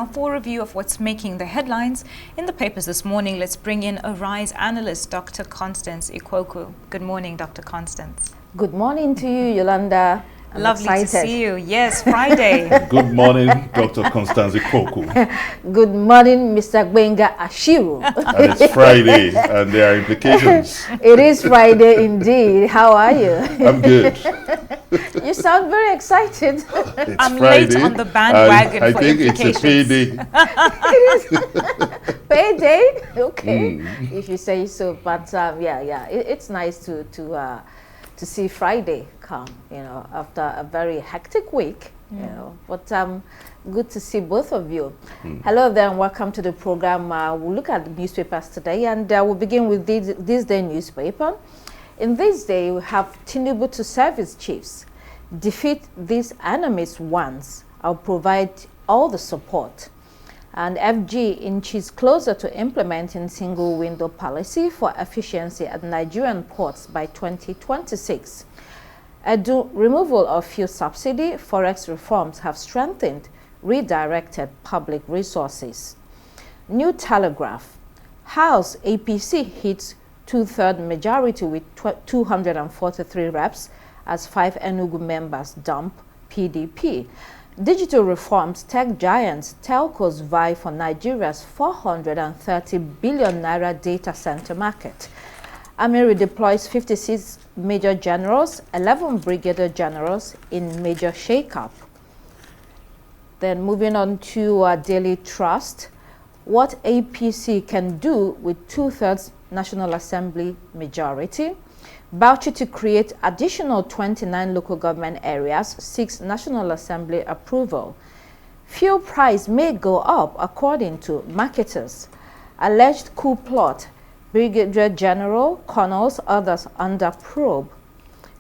Now, for a review of what's making the headlines in the papers this morning, let's bring in Arise analyst, Dr. Constance Ikwoku. Good morning, Dr. Constance. Good morning to you, Yolanda. I'm Lovely excited. to see you. Yes, Friday. Good morning, Dr. Constance Ikwoku. Good morning, Mr. Gbenga Ashiru. And it's Friday, and there are implications. It is Friday indeed. How are you? I'm good. You sound very excited. It's I'm Friday, late on the bandwagon I for think it's a implications. payday. Payday? Okay, if you say so. But it's nice to see Friday come, after a very hectic week, But good to see both of you. Hello there and welcome to the program. We'll look at the newspapers today, and we'll begin with this day newspaper. In this day, we have Tinubu to service chiefs. Defeat these enemies once. I'll provide all the support. And FG inches closer to implementing single window policy for efficiency at Nigerian ports by 2026. Removal of fuel subsidy, forex reforms have strengthened redirected public resources. New Telegraph. House APC hits two-thirds majority with 243 reps as 5 Enugu members dump PDP. Digital reforms, tech giants, telcos vie for Nigeria's 430 billion naira data center market. Army redeploys 56 major generals, 11 brigadier generals in major shakeup. Then moving on to Daily Trust, what APC can do with two-thirds National Assembly majority. Bauchi to create additional 29 local government areas, 6 National Assembly approval. Fuel price may go up according to marketers. Alleged coup plot, Brigadier General, colonels, others under probe.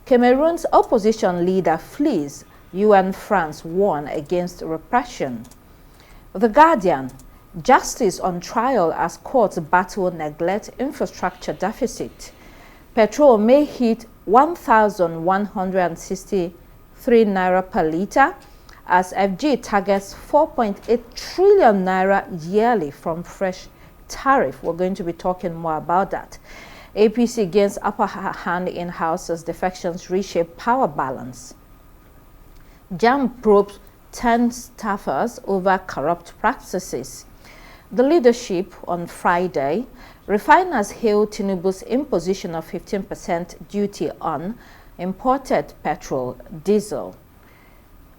Cameroon's opposition leader flees. UN France warn against repression. The Guardian, justice on trial as courts battle neglect infrastructure deficit. Petrol may hit 1,163 naira per litre as FG targets 4.8 trillion naira yearly from fresh tariff. We're going to be talking more about that. APC gains upper hand in House as defections reshape power balance. JAM probes 10 staffers over corrupt practices. The leadership on Friday. Refiners hail Tinubu's imposition of 15% duty on imported petrol, diesel.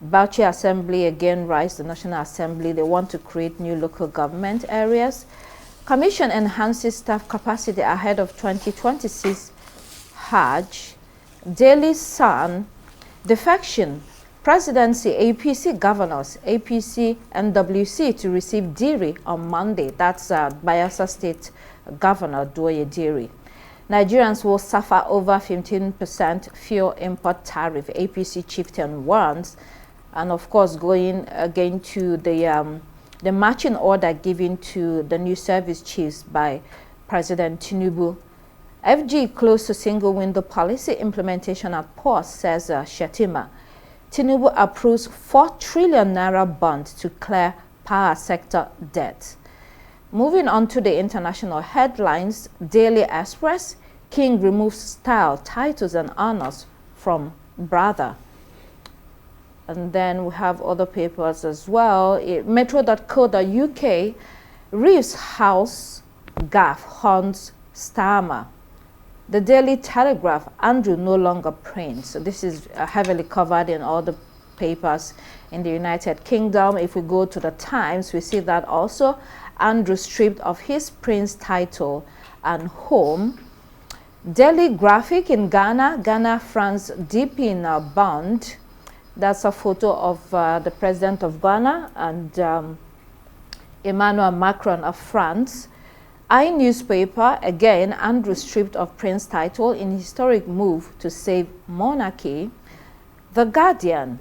Bauchi Assembly again rise the National Assembly. They want to create new local government areas. Commission enhances staff capacity ahead of 2026 Hajj. Daily Sun, defection, presidency, APC governors, APC NWC to receive Diri on Monday. That's Bayelsa State Governor Doye Diri. Nigerians will suffer over 15% fuel import tariff, APC chieftain warns. And of course, going again to the marching order given to the new service chiefs by President Tinubu. FG close to single window policy implementation at pause, says Shetima. Tinubu approves 4 trillion naira bond to clear power sector debt. Moving on to the international headlines, Daily Express, King removes style, titles and honors from brother. And then we have other papers as well. Metro.co.uk, Reeves House, Gaff, haunts Starmer. The Daily Telegraph, Andrew no longer prints. So this is heavily covered in all the papers in the United Kingdom. If we go to the Times, we see that also Andrew stripped of his prince title and home. Daily Graphic in Ghana, France deep in a bond. That's a photo of the president of Ghana and Emmanuel Macron of France. Newspaper, again, Andrew stripped of prince title in historic move to save monarchy. The Guardian,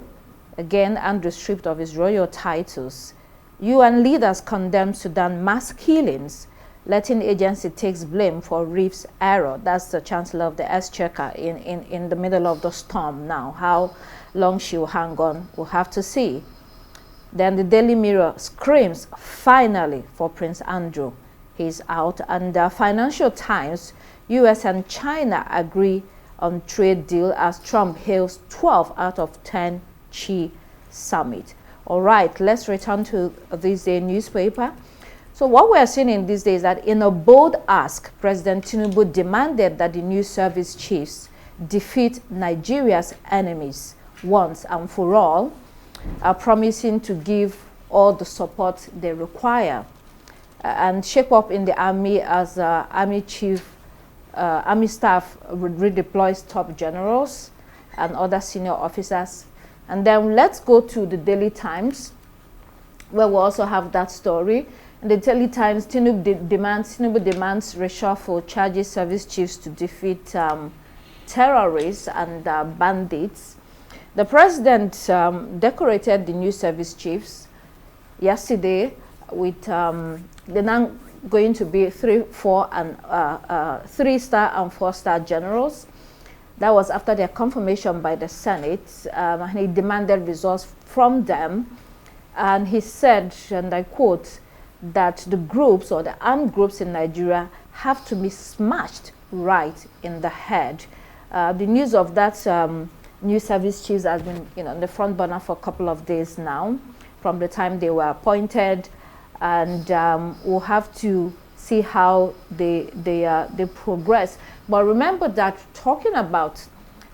again, Andrew stripped of his royal titles. UN leaders condemn Sudan mass killings. Letting agency takes blame for Reef's error. That's the Chancellor of the Exchequer in the middle of the storm now. How long she will hang on, we'll have to see. Then the Daily Mirror screams, finally, for Prince Andrew. He's out. And Financial Times, US and China agree on trade deal as Trump hails 12 out of 10 Xi summit. All right, let's return to this day newspaper. So what we are seeing in these days is that in a bold ask, President Tinubu demanded that the new service chiefs defeat Nigeria's enemies once and for all, promising to give all the support they require and shape up in the army as army staff redeploys top generals and other senior officers. And then let's go to the Daily Times, where we also have that story. In the Daily Times, Tinubu demands reshuffle, charges service chiefs to defeat terrorists and bandits. The president decorated the new service chiefs yesterday with they're now going to be 3-star and 4-star generals. That was after their confirmation by the Senate. And he demanded results from them. And he said, and I quote, that the groups or the armed groups in Nigeria have to be smashed right in the head. The news of that new service chiefs has been in the front burner for a couple of days now, from the time they were appointed. And we'll have to see how they progress. But remember that talking about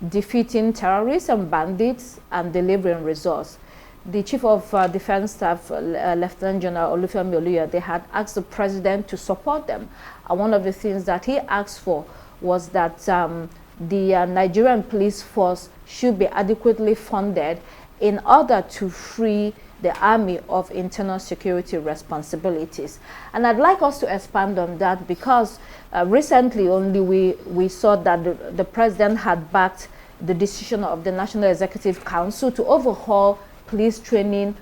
defeating terrorists and bandits and delivering results, the Chief of Defense Staff, Lieutenant General Olufemi Oluya, they had asked the president to support them. And one of the things that he asked for was that the Nigerian police force should be adequately funded in order to free the army of internal security responsibilities. And I'd like us to expand on that because recently only we saw that the president had backed the decision of the National Executive Council to overhaul police training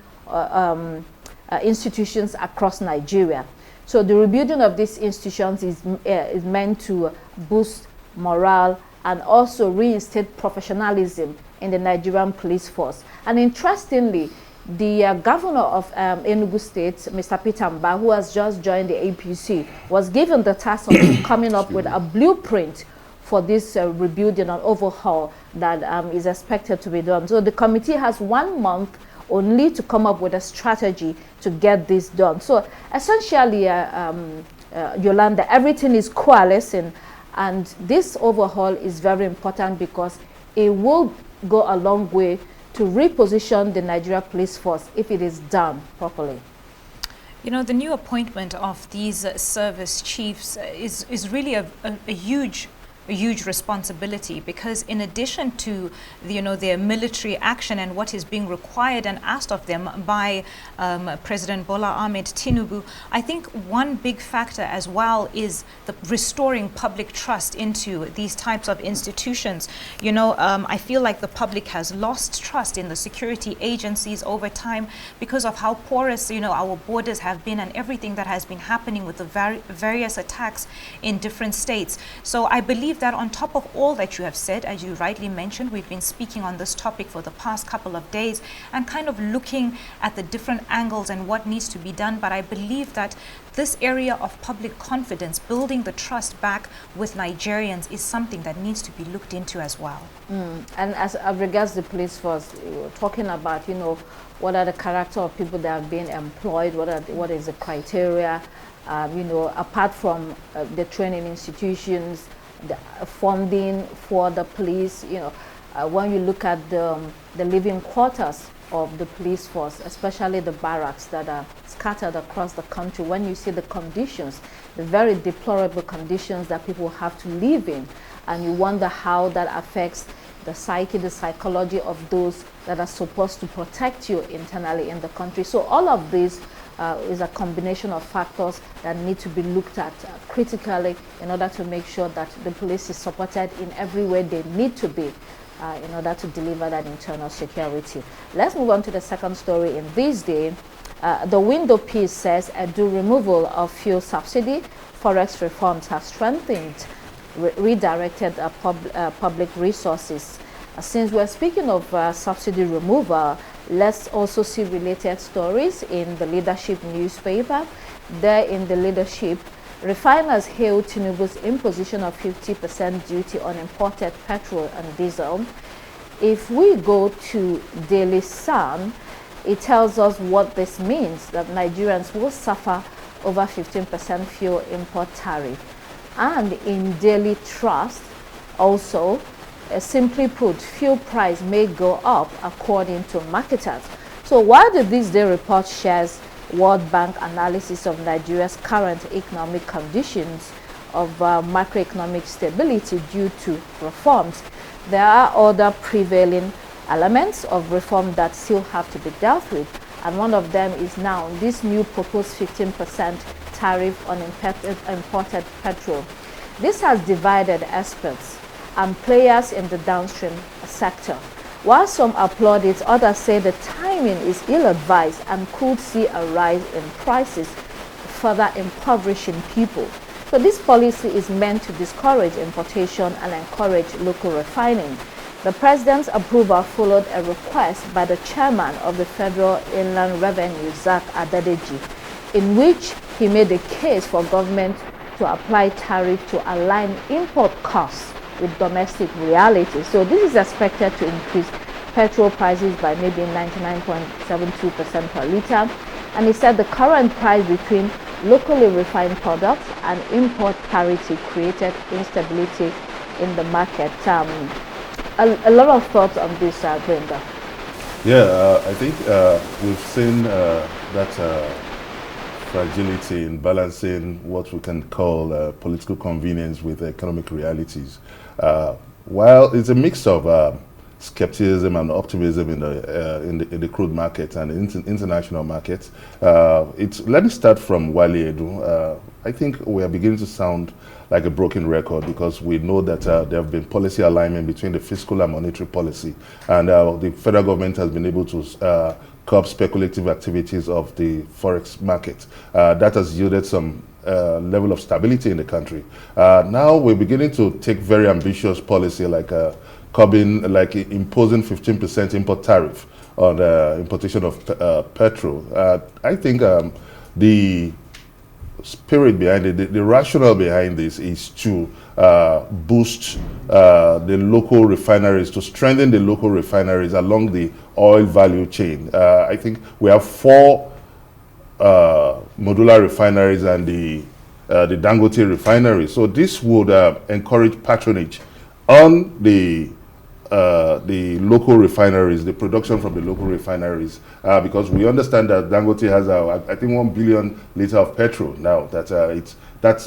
institutions across Nigeria. So the rebuilding of these institutions is meant to boost morale and also reinstate professionalism in the Nigerian police force. And interestingly, the governor of Enugu State, Mr. Peter Mba, who has just joined the APC, was given the task of coming up with a blueprint for this rebuilding and overhaul that is expected to be done. So the committee has 1 month only to come up with a strategy to get this done. So essentially, Yolanda, everything is coalescing, and this overhaul is very important because it will go a long way to reposition the Nigeria police force if it is done properly. You know, the new appointment of these service chiefs is really a huge responsibility, because in addition to their military action and what is being required and asked of them by President Bola Ahmed Tinubu, I think one big factor as well is the restoring public trust into these types of institutions. I feel like the public has lost trust in the security agencies over time because of how porous our borders have been and everything that has been happening with the various attacks in different states. So I believe that on top of all that you have said, as you rightly mentioned, we've been speaking on this topic for the past couple of days and kind of looking at the different angles and what needs to be done. But I believe that this area of public confidence, building the trust back with Nigerians, is something that needs to be looked into as well. And as regards the police force, we're talking about, what are the character of people that are being employed, what is the criteria, apart from the training institutions, the funding for the police. When you look at the living quarters of the police force, especially the barracks that are scattered across the country, when you see the conditions, the very deplorable conditions that people have to live in, and you wonder how that affects the psyche, the psychology of those that are supposed to protect you internally in the country. So all of this is a combination of factors that need to be looked at critically in order to make sure that the police is supported in every way they need to be in order to deliver that internal security. Let's move on to the second story in this day. The window piece says Edu removal of fuel subsidy, forex reforms have strengthened, redirected public resources. Since we're speaking of subsidy removal, Let's also see related stories in the Leadership newspaper. There in the Leadership, refiners hail Tinubu's imposition of 50% duty on imported petrol and diesel. If we go to Daily Sun, it tells us what this means, that Nigerians will suffer over 15% fuel import tariff. And in Daily Trust, also, simply put, fuel price may go up according to marketers. So while the This Day report shares World Bank analysis of Nigeria's current economic conditions of macroeconomic stability due to reforms, there are other prevailing elements of reform that still have to be dealt with. And one of them is now this new proposed 15% tariff on imported petrol. This has divided experts and players in the downstream sector. While some applaud it, others say the timing is ill-advised and could see a rise in prices, further impoverishing people. So this policy is meant to discourage importation and encourage local refining. The president's approval followed a request by the chairman of the Federal Inland Revenue, Zach Adedeji, in which he made a case for government to apply tariff to align import costs with domestic realities. So this is expected to increase petrol prices by maybe 99.72% per litre. And he said the current price between locally refined products and import parity created instability in the market. A lot of thoughts on this, Brenda. Yeah, I think we've seen that fragility in balancing what we can call political convenience with economic realities. While it's a mix of skepticism and optimism in the crude market and international markets, let me start from Wale Edu. I think we are beginning to sound like a broken record, because we know that there have been policy alignment between the fiscal and monetary policy, and the federal government has been able to curb speculative activities of the forex market. That has yielded some level of stability in the country. Now we're beginning to take very ambitious policy like curbing, like imposing 15% import tariff on the importation of petrol. I think the spirit behind it, the rationale behind this is to boost the local refineries, to strengthen the local refineries along the oil value chain. I think we have 4 modular refineries and the Dangote refinery. So this would encourage patronage on the local refineries, the production from the local refineries, because we understand that Dangote has, I think, 1 billion liters of petrol now. That that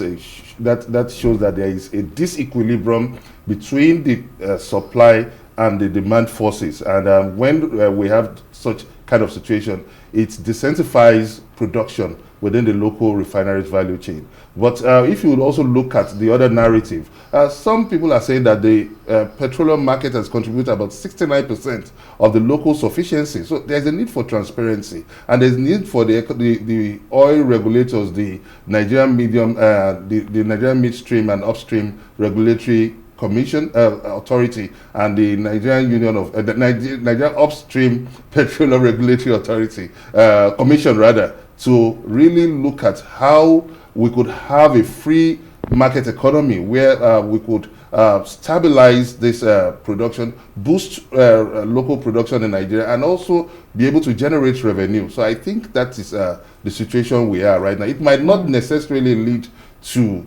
shows that there is a disequilibrium between the supply and the demand forces, and when we have such kind of situation, it decentralizes production within the local refineries value chain. But if you would also look at the other narrative, some people are saying that the petroleum market has contributed about 69% of the local sufficiency. So there's a need for transparency, and there's a need for the oil regulators, the Nigerian the Nigerian midstream and upstream regulatory Commission Authority, and the Nigerian Union of the Nigerian Upstream Petroleum Regulatory Authority Commission, rather, to really look at how we could have a free market economy where we could stabilize this production, boost local production in Nigeria, and also be able to generate revenue. So I think that is the situation we are right now. It might not necessarily lead to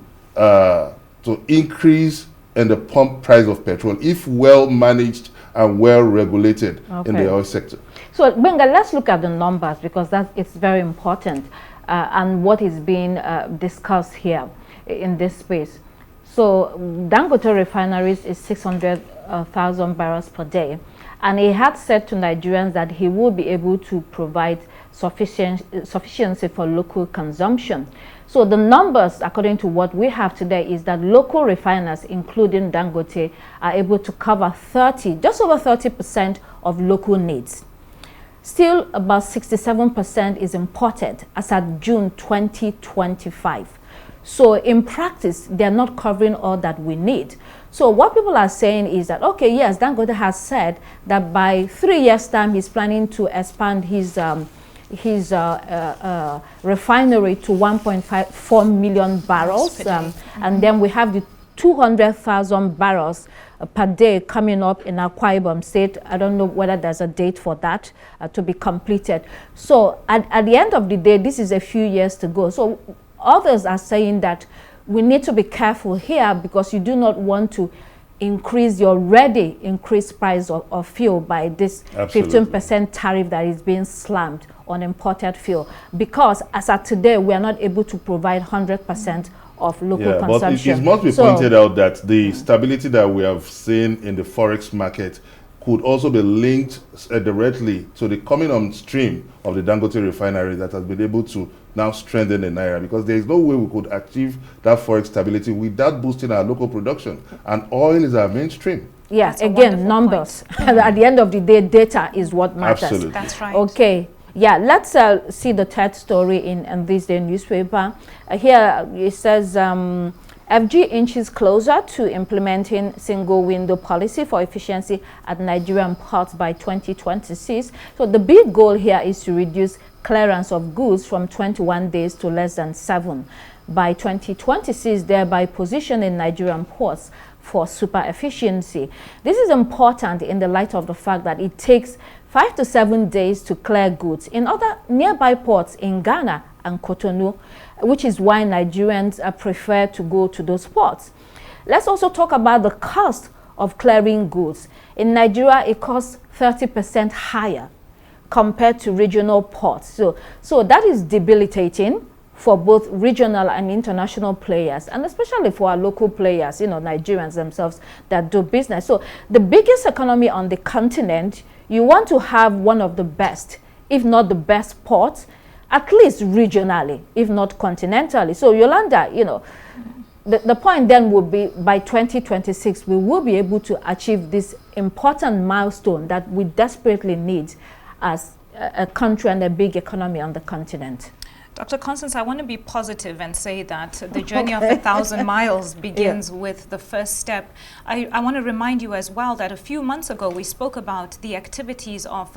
increase in the pump price of petrol if well managed and well regulated in the oil sector. So Benga, let's look at the numbers, because it's very important and what is being discussed here in this space. So Dangote refineries is 600,000 barrels per day, and he had said to Nigerians that he will be able to provide sufficiency for local consumption. So the numbers, according to what we have today, is that local refiners, including Dangote, are able to cover just over 30% of local needs. Still, about 67% is imported as at June 2025. So in practice, they're not covering all that we need. So what people are saying is that, okay, yes, Dangote has said that by 3 years' time, he's planning to expand his refinery to 1.4 million barrels. And then we have the 200,000 barrels per day coming up in Akwa Ibom State. I don't know whether there's a date for that to be completed. So at the end of the day, this is a few years to go. So others are saying that we need to be careful here because you do not want to increase your already increased price of fuel by this 15% tariff that is being slammed on imported fuel. Because as of today, we are not able to provide 100% of local consumption. But it must be pointed out that the stability that we have seen in the forex market could also be linked directly to the coming on stream of the Dangote refinery that has been able to now strengthen the Naira, because there is no way we could achieve that forex stability without boosting our local production. And oil is our mainstream. Yeah, again, numbers. At the end of the day, data is what matters. Absolutely. That's right. Okay. Yeah, let's see the third story in this day newspaper. Here it says, FG inches closer to implementing single window policy for efficiency at Nigerian ports by 2026. So the big goal here is to reduce clearance of goods from 21 days to less than 7 by 2026, thereby positioning Nigerian ports for super efficiency. This is important in the light of the fact that it takes 5 to 7 days to clear goods in other nearby ports in Ghana and Cotonou, which is why Nigerians prefer to go to those ports. Let's also talk about the cost of clearing goods. In Nigeria, it costs 30% higher compared to regional ports. So that is debilitating for both regional and international players, and especially for our local players, you know, Nigerians themselves that do business. So the biggest economy on the continent, you want to have one of the best, if not the best ports, at least regionally, if not continentally. So Yolanda, you know, the point then would be by 2026, we will be able to achieve this important milestone that we desperately need as a country and a big economy on the continent. Dr. Constance, I want to be positive and say that the journey of 1,000 miles begins with the first step. I want to remind you as well that a few months ago we spoke about the activities of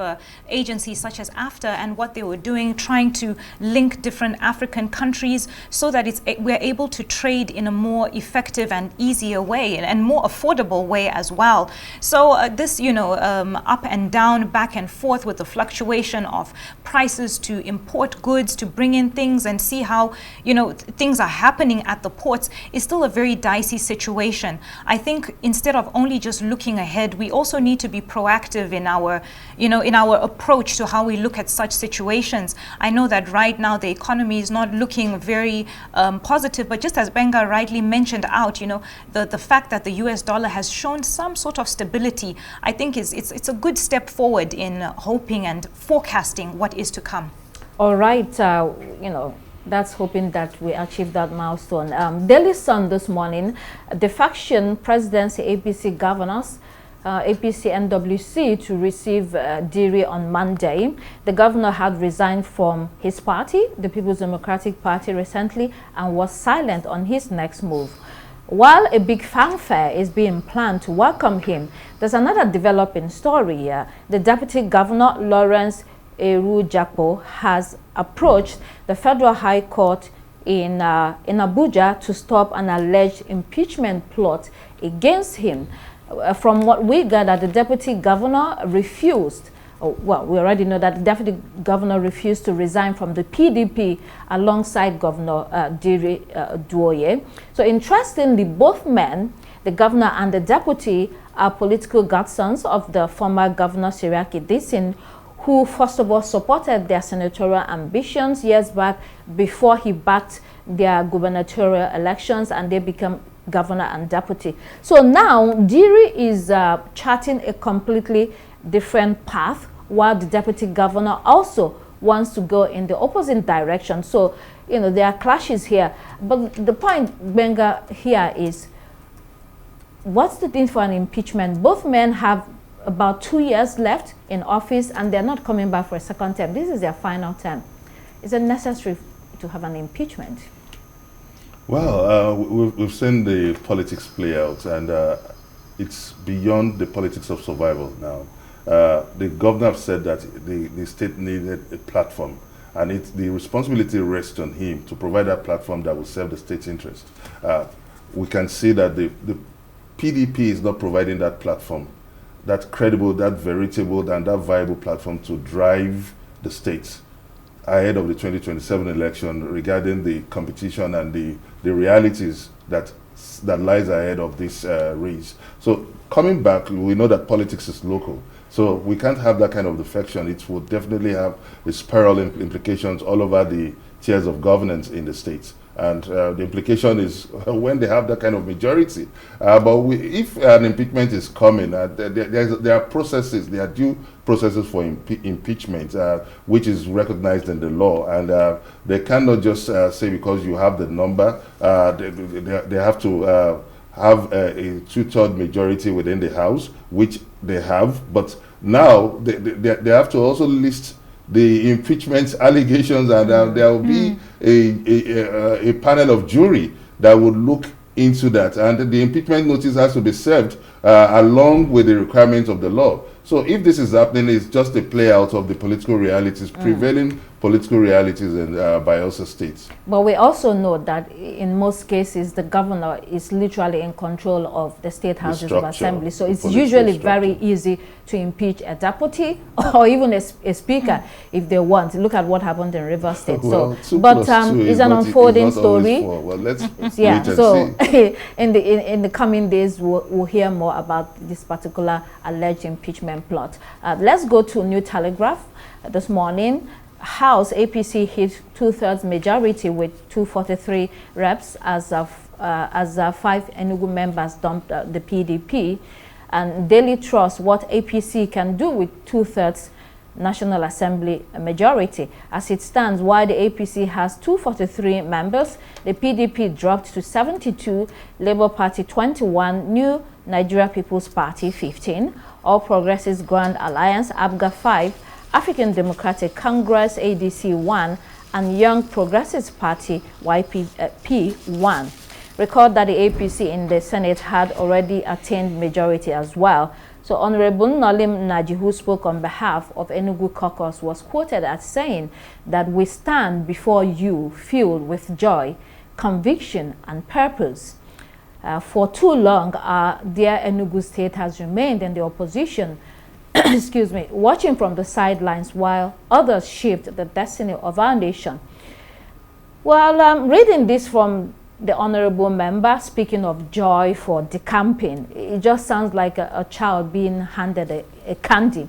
agencies such as AFTA and what they were doing, trying to link different African countries so that we're able to trade in a more effective and easier way and more affordable way as well. So this, you know, up and down, back and forth with the fluctuation of prices to import goods, to bring in things and see how, you know, things are happening at the ports is still a very dicey situation. I think instead of only just looking ahead, we also need to be proactive in our, you know, in our approach to how we look at such situations. I know that right now the economy is not looking very positive, but just as Benga rightly mentioned out, you know, the fact that the US dollar has shown some sort of stability, I think it's a good step forward in hoping and forecasting what is to come. All right, you know, that's hoping that we achieve that milestone. Daily Sun this morning, the faction presidency APC governors, APC NWC, to receive Diri on Monday. The governor had resigned from his party, the People's Democratic Party, recently and was silent on his next move. While a big fanfare is being planned to welcome him, there's another developing story here. The Deputy Governor, Lawrence Eru-Jakpo, has approached the Federal High Court in Abuja to stop an alleged impeachment plot against him. From what we gather, the Deputy Governor refused. Well, we already know that the Deputy Governor refused to resign from the PDP alongside Governor Diri Duoye. So interestingly, both men, the Governor and the Deputy, are political godsons of the former Governor Siriaki Disin, who first of all supported their senatorial ambitions years back before he backed their gubernatorial elections and they became governor and deputy. So now Diri is charting a completely different path, while the deputy governor also wants to go in the opposite direction. So, you know, there are clashes here. But the point, Benga, here is, what's the thing for an impeachment? Both men have about 2 years left in office and they're not coming back for a second term. This is their final term. Is it necessary to have an impeachment? Well, we've seen the politics play out, and it's beyond the politics of survival now. The governor said that the state needed a platform, and the responsibility rests on him to provide that platform that will serve the state's interest. We can see that the PDP is not providing that platform, that credible, that veritable, and that viable platform to drive the state ahead of the 2027 election regarding the competition and the realities that lies ahead of this race. So coming back, we know that politics is local. So we can't have that kind of defection. It will definitely have the spiral implications all over the tiers of governance in the states. And the implication is when they have that kind of majority. But if an impeachment is coming, there are processes, there are due processes for impeachment, which is recognized in the law. And they cannot just say because you have the number, they have to have a two-third majority within the House, which they have. But now they have to also list the impeachment allegations, and there will be a panel of jury that would look into that, and the impeachment notice has to be served along with the requirements of the law. So if this is happening, it's just a play out of the political realities, prevailing political realities in Bayelsa states. But we also know that in most cases, the governor is literally in control of the state houses of assembly. So it's usually very easy to impeach a or even a speaker if they want. Look at what happened in Rivers State. Well, so, but it's an unfolding story. Well, let's yeah. So in the coming days, we'll hear more about this particular alleged impeachment plot. Let's go to New Telegraph this morning. House APC hit two-thirds majority with 243 reps as 5 Enugu members dumped the PDP. And Daily Trust, what APC can do with two-thirds National Assembly majority. As it stands, while the APC has 243 members, the PDP dropped to 72, Labour Party 21, New Nigeria People's Party 15, All Progressives Grand Alliance ABGA 5, African Democratic Congress ADC 1, and Young Progressives Party YPP 1. Record that the APC in the Senate had already attained majority as well. So Honorable Nolim Naji, who spoke on behalf of Enugu Caucus, was quoted as saying that we stand before you filled with joy, conviction, and purpose. For too long, dear Enugu State has remained in the opposition, excuse me, watching from the sidelines while others shaped the destiny of our nation. Well, reading this from the honorable member, speaking of joy for decamping, it just sounds like a child being handed a candy.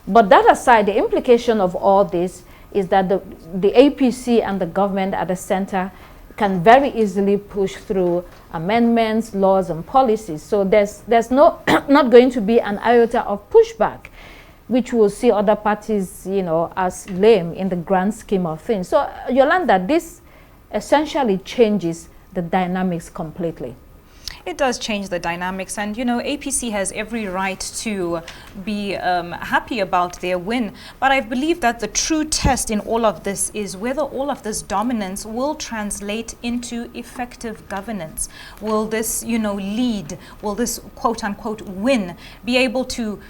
But that aside, the implication of all this is that the APC and the government at the center can very easily push through amendments, laws, and policies. So there's not going to be an iota of pushback, which will see other parties, as lame in the grand scheme of things. So, Yolanda, this essentially changes the dynamics completely. It does change the dynamics, and APC has every right to be happy about their win. But I believe that the true test in all of this is whether all of this dominance will translate into effective governance. Will this, lead? Will this quote unquote win be able to,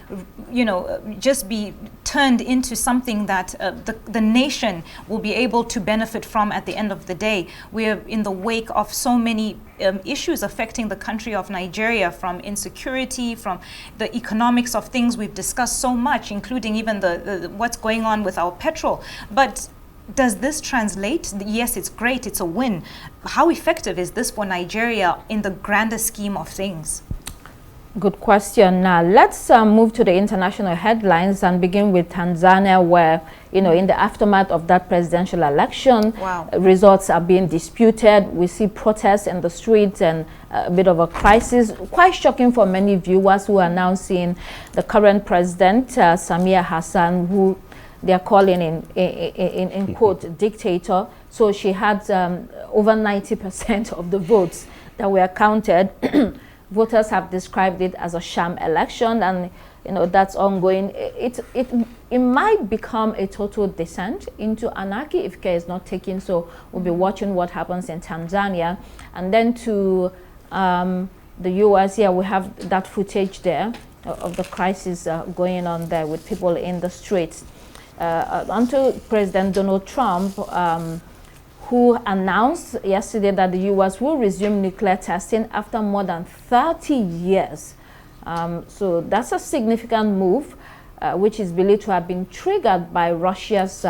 just be turned into something that the nation will be able to benefit from at the end of the day? We're in the wake of so many issues affecting the country of Nigeria, from insecurity, from the economics of things we've discussed so much, including even the what's going on with our petrol. But does this translate? Yes, it's great, it's a win. How effective is this for Nigeria in the grander scheme of things? Good question. Now, let's move to the international headlines and begin with Tanzania, where, in the aftermath of that presidential election, results are being disputed. We see protests in the streets and a bit of a crisis. Quite shocking for many viewers who are now seeing the current president, Samia Hassan, who they are calling in quote, dictator. So she had over 90% of the votes that were counted. Voters have described it as a sham election, and that's ongoing. It might become a total descent into anarchy if care is not taken. So we'll be watching what happens in Tanzania. And then to the US, we have that footage there of the crisis going on there with people in the streets. Until President Donald Trump, who announced yesterday that the US will resume nuclear testing after more than 30 years. So that's a significant move, which is believed to have been triggered by Russia's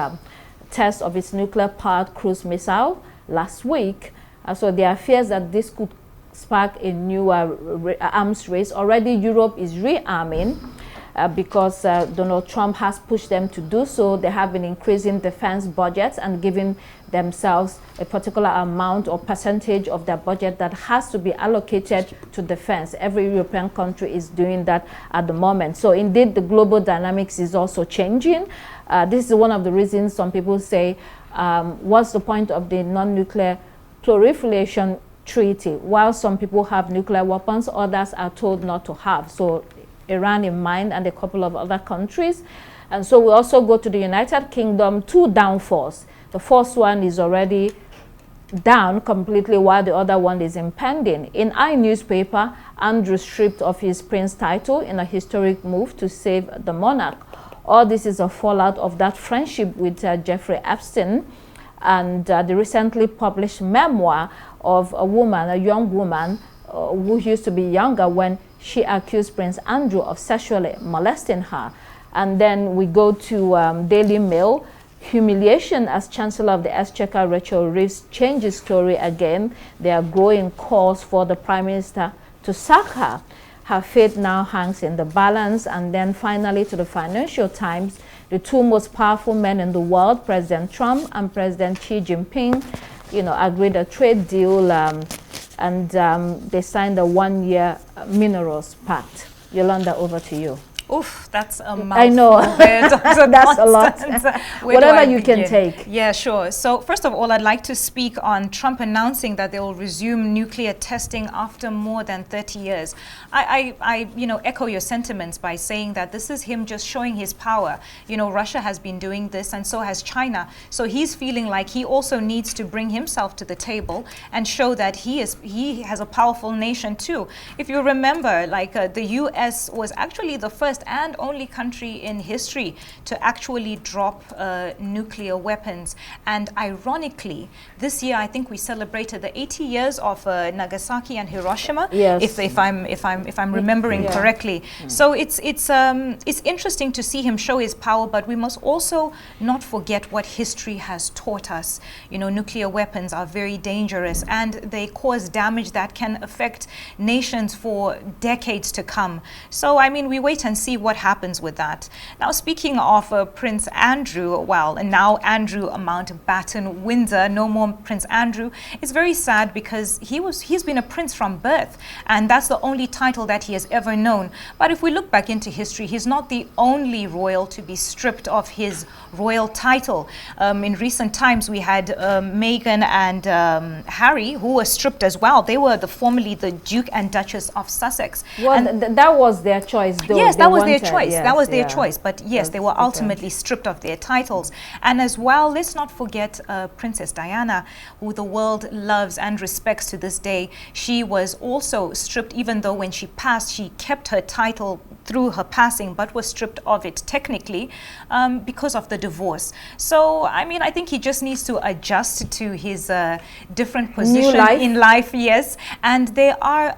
test of its nuclear-powered cruise missile last week. So there are fears that this could spark a new arms race. Already Europe is rearming because Donald Trump has pushed them to do so. They have been increasing defense budgets and giving themselves a particular amount or percentage of their budget that has to be allocated to defense. Every European country is doing that at the moment. So indeed, the global dynamics is also changing. This is one of the reasons some people say, what's the point of the non-nuclear proliferation treaty? While some people have nuclear weapons, others are told not to have. So Iran in mind and a couple of other countries. And so we also go to the United Kingdom, 2 downfalls. The first one is already down completely while the other one is impending. In our newspaper, Andrew stripped of his prince title in a historic move to save the monarch. All this is a fallout of that friendship with Jeffrey Epstein and the recently published memoir of a young woman who used to be younger when she accused Prince Andrew of sexually molesting her. And then we go to Daily Mail. Humiliation as Chancellor of the Exchequer, Rachel Reeves, changes story again. There are growing calls for the Prime Minister to sack her. Her fate now hangs in the balance. And then finally to the Financial Times, the 2 most powerful men in the world, President Trump and President Xi Jinping, agreed a trade deal and they signed a 1-year minerals pact. Yolanda, over to you. Oof, that's a mouthful. I know. There, Dr. That's a lot. Whatever you can take. Yeah, sure. So first of all, I'd like to speak on Trump announcing that they will resume nuclear testing after more than 30 years. I echo your sentiments by saying that this is him just showing his power. Russia has been doing this and so has China. So he's feeling like he also needs to bring himself to the table and show that he has a powerful nation too. If you remember, the US was actually the first and only country in history to actually drop nuclear weapons. And ironically, this year I think we celebrated the 80 years of Nagasaki and Hiroshima. Yes. If I'm remembering correctly. So it's interesting to see him show his power, but we must also not forget what history has taught us. Nuclear weapons are very dangerous and they cause damage that can affect nations for decades to come. So we wait and see what happens with that. Now, speaking of Prince Andrew, and now Andrew Mountbatten Windsor, no more Prince Andrew, it's very sad because he's been a prince from birth, and that's the only title that he has ever known. But if we look back into history, he's not the only royal to be stripped of his royal title. In recent times, we had Meghan and Harry, who were stripped as well. They were formerly the Duke and Duchess of Sussex. Well, that was their choice, though. Yes, that was their choice. Yes, that was their choice. But yes, they were ultimately stripped of their titles. And as well, let's not forget Princess Diana, who the world loves and respects to this day. She was also stripped, even though when she passed, she kept her title through her passing, but was stripped of it technically because of the divorce. So, I think he just needs to adjust to his different position in life, yes. And there are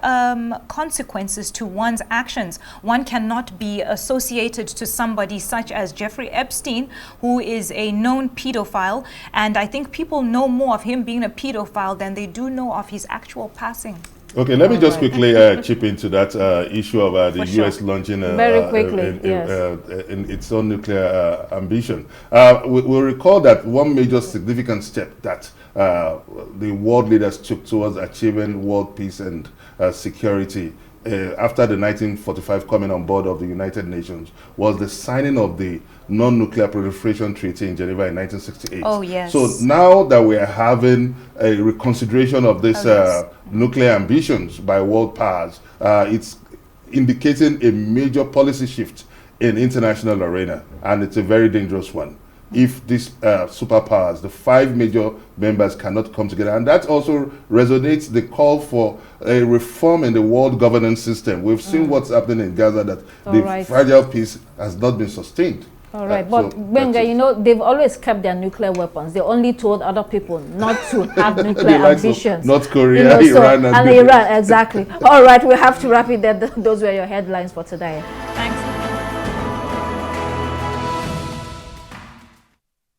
consequences to one's actions. One cannot be associated to somebody such as Jeffrey Epstein, who is a known pedophile. And I think people know more of him being a pedophile than they do know of his actual passing. Okay, let me just quickly chip into that issue of the U.S. launching very quickly, in its own nuclear ambition. We'll recall that one major significant step that the world leaders took towards achieving world peace and security after the 1945 coming on board of the United Nations was the signing of the Non-Nuclear Proliferation Treaty in Geneva in 1968. Oh, yes. So now that we are having a reconsideration of this nuclear ambitions by world powers, it's indicating a major policy shift in international arena, and it's a very dangerous one. If these superpowers, the 5 major members, cannot come together. And that also resonates the call for a reform in the world governance system. We've seen what's happening in Gaza, that the fragile peace has not been sustained. All right, but Benga, you know, they've always kept their nuclear weapons. They only told other people not to have nuclear ambitions. North Korea, Iran, and Iran, exactly. All right, we have to wrap it there. Those were your headlines for today.